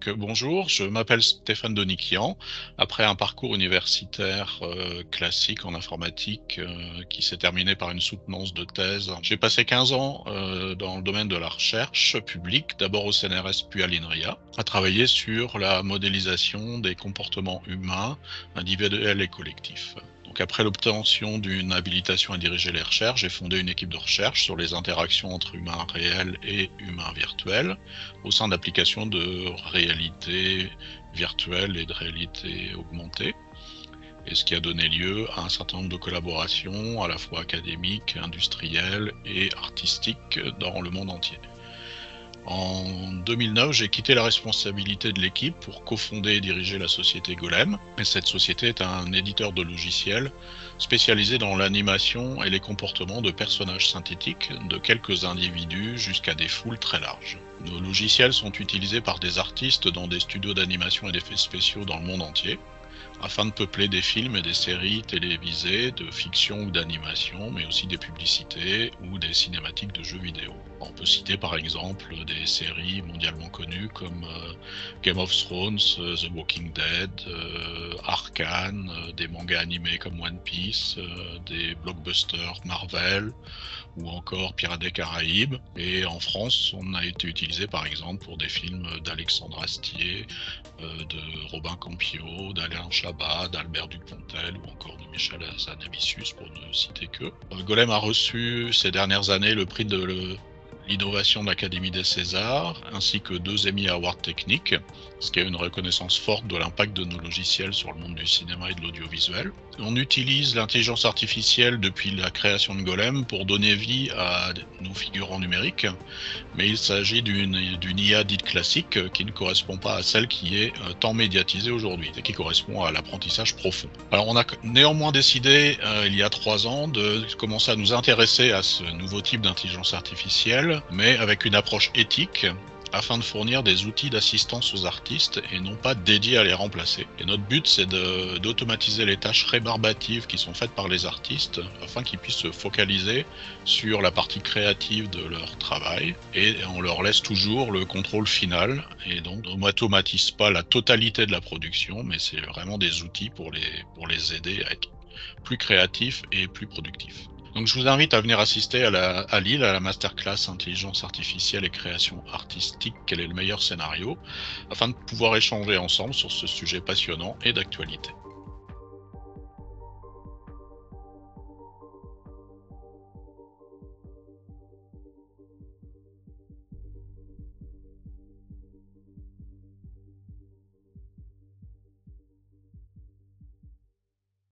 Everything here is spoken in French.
Bonjour, je m'appelle Stéphane Doniquian. Après un parcours universitaire classique en informatique qui s'est terminé par une soutenance de thèse, j'ai passé 15 ans dans le domaine de la recherche publique, d'abord au CNRS puis à l'INRIA, à travailler sur la modélisation des comportements humains, individuels et collectifs. Donc après l'obtention d'une habilitation à diriger les recherches, j'ai fondé une équipe de recherche sur les interactions entre humains réels et humains virtuels au sein d'applications de réalité virtuelle et de réalité augmentée, et ce qui a donné lieu à un certain nombre de collaborations à la fois académiques, industrielles et artistiques dans le monde entier. En 2009, j'ai quitté la responsabilité de l'équipe pour cofonder et diriger la société Golem. Et cette société est un éditeur de logiciels spécialisé dans l'animation et les comportements de personnages synthétiques, de quelques individus jusqu'à des foules très larges. Nos logiciels sont utilisés par des artistes dans des studios d'animation et d'effets spéciaux dans le monde entier, afin de peupler des films et des séries télévisées de fiction ou d'animation, mais aussi des publicités ou des cinématiques de jeux vidéo. On peut citer par exemple des séries mondialement connues comme Game of Thrones, The Walking Dead, Arcane, des mangas animés comme One Piece, des blockbusters Marvel ou encore Pirates des Caraïbes. Et en France, on a été utilisé par exemple pour des films d'Alexandre Astier, de Robin Campillo, d'Alain Chabat, d'Albert Dupontel ou encore de Michel Hazanavicius, pour ne citer que. Golem a reçu ces dernières années le prix de l'innovation de l'Académie des Césars, ainsi que 2 Emmy Awards techniques, ce qui est une reconnaissance forte de l'impact de nos logiciels sur le monde du cinéma et de l'audiovisuel. On utilise l'intelligence artificielle depuis la création de Golem pour donner vie à nos figurants numériques, mais il s'agit d'une IA dite classique qui ne correspond pas à celle qui est tant médiatisée aujourd'hui et qui correspond à l'apprentissage profond. Alors on a néanmoins décidé il y a 3 ans de commencer à nous intéresser à ce nouveau type d'intelligence artificielle, mais avec une approche éthique, afin de fournir des outils d'assistance aux artistes et non pas dédiés à les remplacer. Et notre but, c'est d'automatiser les tâches rébarbatives qui sont faites par les artistes afin qu'ils puissent se focaliser sur la partie créative de leur travail, et on leur laisse toujours le contrôle final. Et donc on n'automatise pas la totalité de la production, mais c'est vraiment des outils pour les aider à être plus créatifs et plus productifs. Donc je vous invite à venir assister à Lille à la masterclass intelligence artificielle et création artistique, quel est le meilleur scénario, afin de pouvoir échanger ensemble sur ce sujet passionnant et d'actualité.